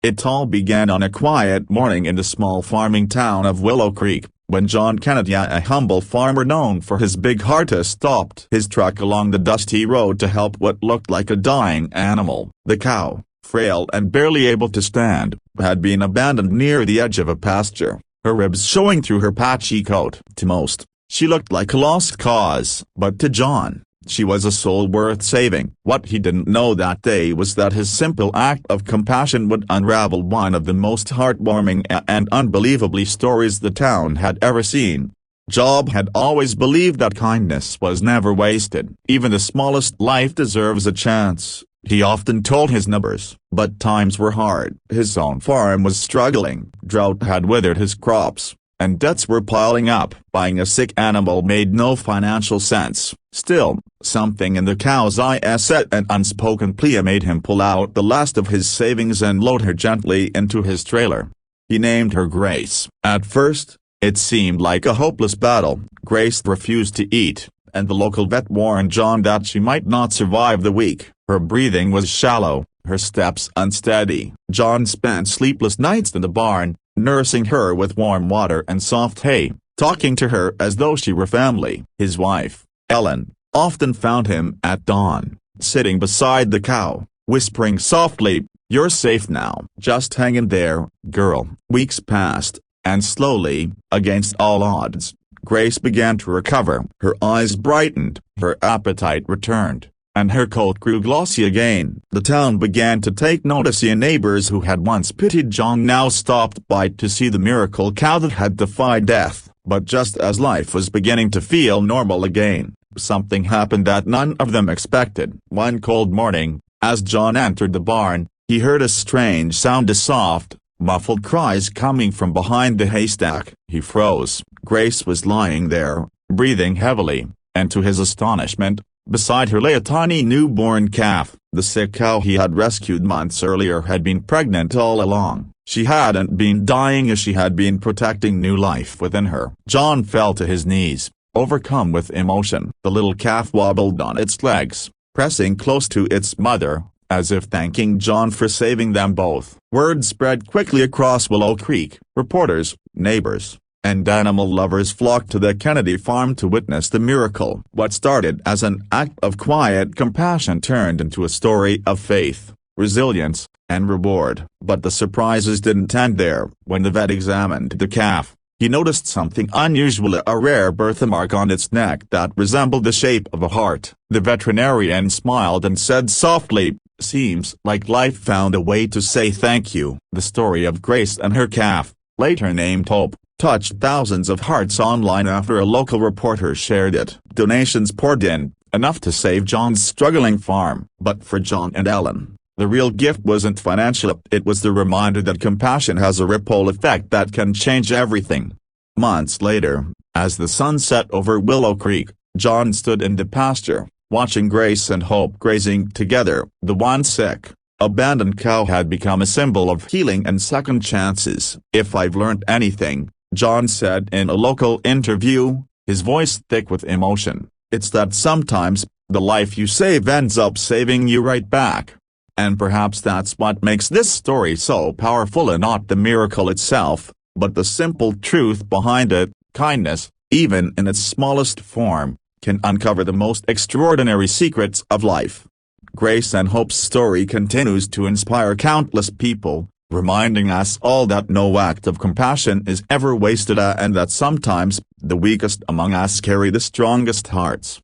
It all began on a quiet morning in the small farming town of Willow Creek, when John Kennedy, a humble farmer known for his big heart, stopped his truck along the dusty road to help what looked like a dying animal. The cow, frail and barely able to stand, had been abandoned near the edge of a pasture, her ribs showing through her patchy coat. To most, she looked like a lost cause, but to John, she was a soul worth saving. What he didn't know that day was that his simple act of compassion would unravel one of the most heartwarming and unbelievable stories the town had ever seen. Job had always believed that kindness was never wasted. Even the smallest life deserves a chance, he often told his neighbors. But times were hard. His own farm was struggling, drought had withered his crops, and debts were piling up. Buying a sick animal made no financial sense. Still, something in the cow's eyes set an unspoken plea made him pull out the last of his savings and load her gently into his trailer. He named her Grace. At first, it seemed like a hopeless battle. Grace refused to eat, and the local vet warned John that she might not survive the week. Her breathing was shallow, her steps unsteady. John spent sleepless nights in the barn, nursing her with warm water and soft hay, talking to her as though she were family. His wife, Ellen, often found him at dawn, sitting beside the cow, whispering softly, "You're safe now. Just hang in there, girl." Weeks passed, and slowly, against all odds, Grace began to recover. Her eyes brightened, her appetite returned, and her coat grew glossy again. The town began to take notice, and neighbors who had once pitied John now stopped by to see the miracle cow that had defied death. But just as life was beginning to feel normal again, something happened that none of them expected. One cold morning, as John entered the barn, he heard a strange sound, a soft, muffled cries coming from behind the haystack. He froze. Grace was lying there, breathing heavily, and to his astonishment, beside her lay a tiny newborn calf. The sick cow he had rescued months earlier had been pregnant all along. She hadn't been dying, as she had been protecting new life within her. John fell to his knees, overcome with emotion. The little calf wobbled on its legs, pressing close to its mother, as if thanking John for saving them both. Word spread quickly across Willow Creek. Reporters, neighbors, and animal lovers flocked to the Kennedy farm to witness the miracle. What started as an act of quiet compassion turned into a story of faith, resilience, and reward. But the surprises didn't end there. When the vet examined the calf, he noticed something unusual, a rare birthmark on its neck that resembled the shape of a heart. The veterinarian smiled and said softly, "Seems like life found a way to say thank you." The story of Grace and her calf, later named Hope, touched thousands of hearts online after a local reporter shared it. Donations poured in, enough to save John's struggling farm. But for John and Ellen, the real gift wasn't financial, it was the reminder that compassion has a ripple effect that can change everything. Months later, as the sun set over Willow Creek, John stood in the pasture, watching Grace and Hope grazing together. The once sick, abandoned cow had become a symbol of healing and second chances. "If I've learned anything," John said in a local interview, his voice thick with emotion, "it's that sometimes, the life you save ends up saving you right back." And perhaps that's what makes this story so powerful, and not the miracle itself, but the simple truth behind it. Kindness, even in its smallest form, can uncover the most extraordinary secrets of life. Grace and Hope's story continues to inspire countless people, reminding us all that no act of compassion is ever wasted, and that sometimes, the weakest among us carry the strongest hearts.